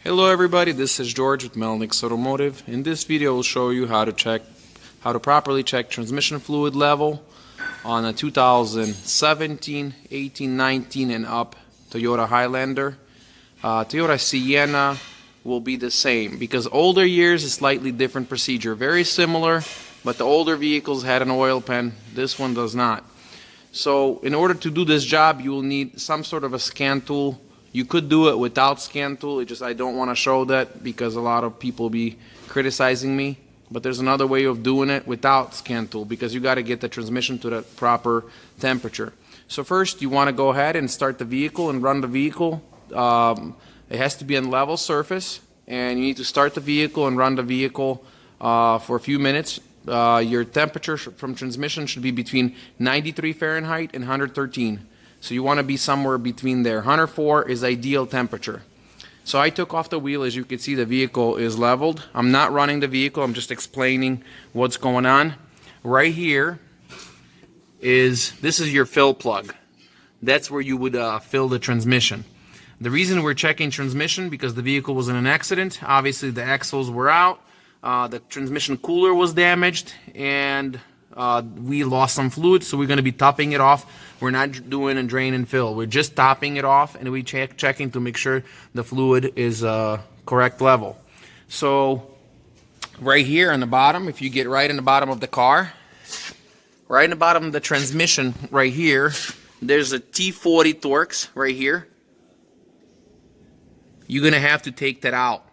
Hello everybody, this is George with Melnix Automotive. In this video I'll show you how to properly check transmission fluid level on a 2017, 18, 19 and up Toyota Highlander. Toyota Sienna will be the same because older years is slightly different procedure. Very similar, but the older vehicles had an oil pan. This one does not. So in order to do this job you will need some sort of a scan tool. You could do it without scan tool, I don't want to show that because a lot of people be criticizing me. But there's another way of doing it without scan tool because you got to get the transmission to the proper temperature. So first you want to go ahead and start the vehicle and run the vehicle. It has to be on level surface and you need to start the vehicle and run the vehicle for a few minutes. Your temperature from transmission should be between 93 Fahrenheit and 113. So you want to be somewhere between there. 104 is ideal temperature. So I took off the wheel. As you can see, the vehicle is leveled. I'm not running the vehicle. I'm just explaining what's going on. Right here this is your fill plug. That's where you would fill the transmission. The reason we're checking transmission because the vehicle was in an accident. Obviously the axles were out. The transmission cooler was damaged and we lost some fluid, so we're going to be topping it off. We're not doing a drain and fill. We're just topping it off and we're checking to make sure the fluid is correct level. So right here on the bottom, if you get right in the bottom of the car, right in the bottom of the transmission right here, there's a T40 Torx right here. You're going to have to take that out.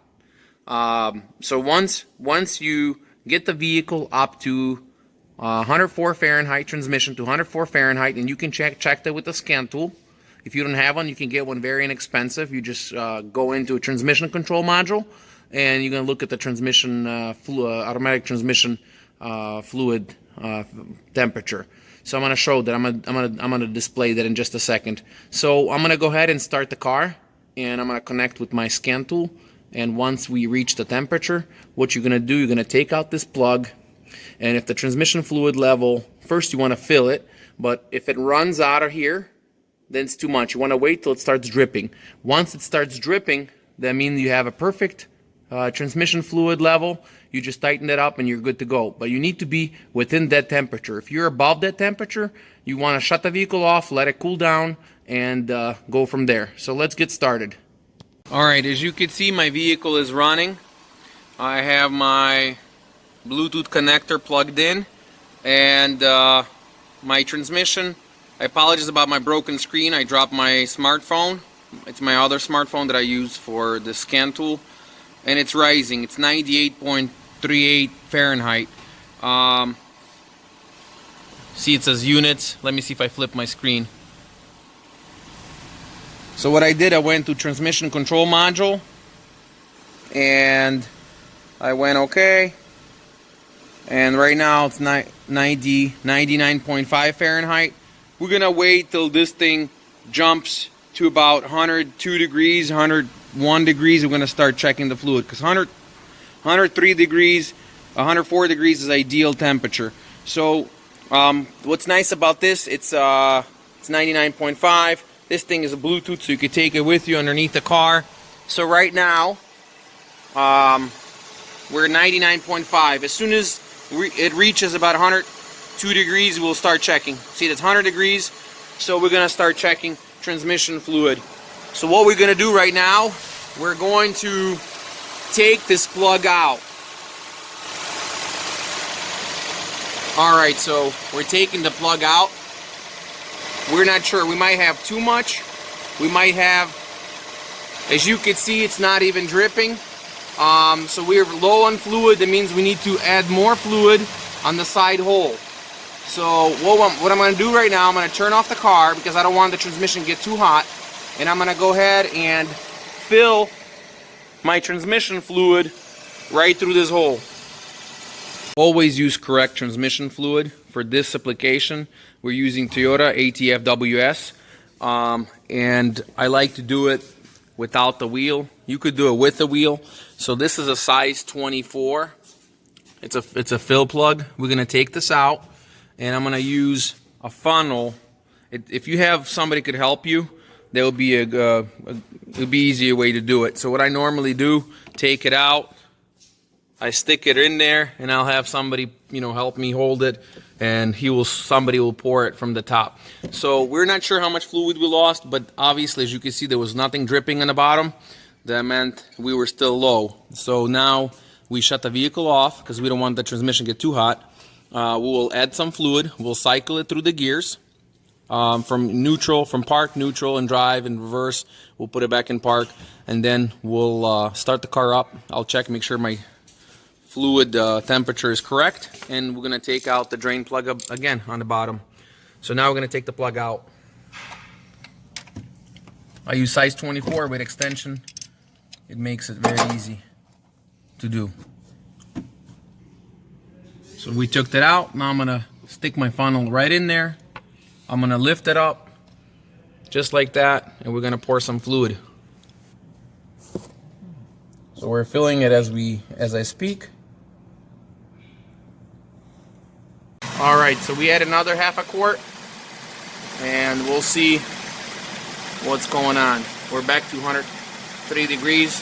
So once you get the vehicle up to 104 Fahrenheit transmission to 104 Fahrenheit, and you can check that with a scan tool. If you don't have one, you can get one very inexpensive. You just go into a transmission control module, and you're gonna look at the transmission automatic transmission fluid temperature. So I'm gonna show that. I'm gonna display that in just a second. So I'm gonna go ahead and start the car, and I'm gonna connect with my scan tool. And once we reach the temperature, what you're gonna do, you're gonna take out this plug. And if the transmission fluid level, first you want to fill it, but if it runs out of here, then it's too much. You want to wait till it starts dripping. Once it starts dripping, that means you have a perfect transmission fluid level. You just tighten it up and you're good to go. But you need to be within that temperature. If you're above that temperature, you want to shut the vehicle off, let it cool down, and go from there. So let's get started. Alright, as you can see, my vehicle is running. I have my Bluetooth connector plugged in and my transmission. I apologize about my broken screen. I dropped my smartphone. It's my other smartphone that I use for the scan tool, and it's rising. It's 98.38 Fahrenheit. See, it says units. Let me see if I flip my screen. So what I did, I went to transmission control module and I went okay. And right now it's 99.5 Fahrenheit. We're gonna wait till this thing jumps to about 102 degrees, 101 degrees. We're gonna start checking the fluid because 103 degrees, 104 degrees is ideal temperature. So what's nice about this, it's 99.5. This thing is a Bluetooth, so you can take it with you underneath the car. So right now we're 99.5. As soon as it reaches about 102 degrees, we'll start checking. See, that's 100 degrees, so we're gonna start checking transmission fluid. So what we're gonna do right now, we're going to take this plug out. Alright, so we're taking the plug out. We're not sure, we might have too much. We might have, as you can see, it's not even dripping. So we're low on fluid. That means we need to add more fluid on the side hole. So what I'm going to do right now, I'm going to turn off the car because I don't want the transmission to get too hot. And I'm going to go ahead and fill my transmission fluid right through this hole. Always use correct transmission fluid. For this application, we're using Toyota ATF WS. And I like to do it without the wheel. You could do it with the wheel. So this is a size 24. It's a fill plug. We're gonna take this out, and I'm gonna use a funnel. If you have somebody could help you, there will be it'll be easier way to do it. So what I normally do, take it out, I stick it in there, and I'll have somebody, you know, help me hold it, and somebody will pour it from the top. So we're not sure how much fluid we lost, but obviously, as you can see, there was nothing dripping on the bottom. That meant we were still low. So now we shut the vehicle off because we don't want the transmission to get too hot. We'll add some fluid. We'll cycle it through the gears from park, neutral, and drive, and reverse. We'll put it back in park, and then we'll start the car up. I'll check, make sure my fluid temperature is correct, and we're going to take out the drain plug up again on the bottom. So now we're going to take the plug out. I use size 24 with extension. It makes it very easy to do. So we took that out. Now I'm going to stick my funnel right in there. I'm going to lift it up just like that, and we're going to pour some fluid. So we're filling it as I speak. All right, so we add another half a quart, and we'll see what's going on. We're back to 103 degrees.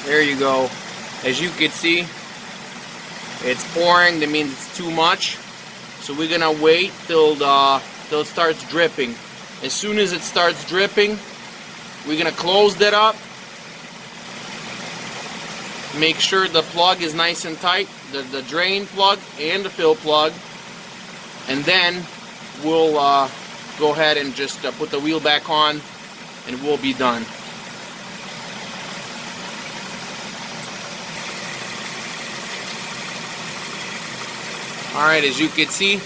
There you go. As you can see, it's pouring. That means it's too much. So we're gonna wait till it starts dripping. As soon as it starts dripping, we're gonna close that up. Make sure the plug is nice and tight, the drain plug and the fill plug, and then we'll go ahead and just put the wheel back on, and we'll be done. All right, as you can see,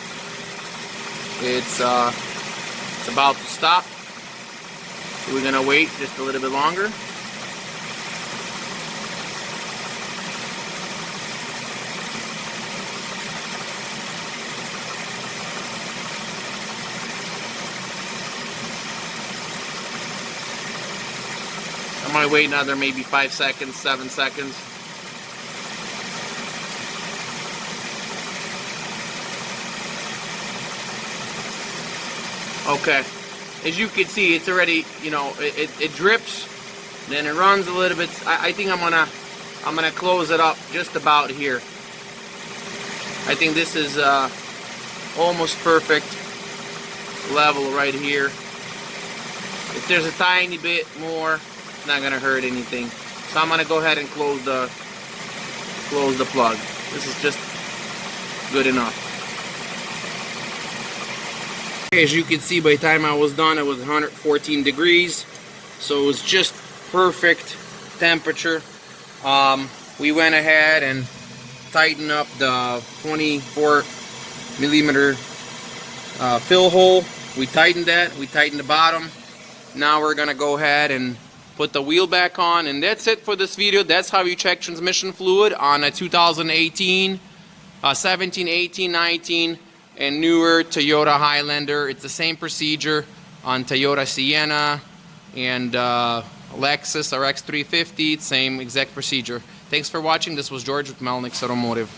it's about to stop. So we're gonna wait just a little bit longer. I might wait another maybe 5 seconds, 7 seconds. Okay, as you can see, it's already, you know, it drips, then it runs a little bit. I think I'm gonna close it up just about here. I think this is almost perfect level right here. If there's a tiny bit more, it's not gonna hurt anything. So I'm gonna go ahead and close the plug. This is just good enough. As you can see, by the time I was done, it was 114 degrees, so it was just perfect temperature. We went ahead and tightened up the 24 millimeter fill hole. We tightened that. We tightened the bottom. Now we're gonna go ahead and put the wheel back on, and that's it for this video. That's how you check transmission fluid on a 2018, 17, 18, 19. And newer Toyota Highlander. It's the same procedure on Toyota Sienna and Lexus RX350. Same exact procedure. Thanks for watching. This was George with Lexus Automotive.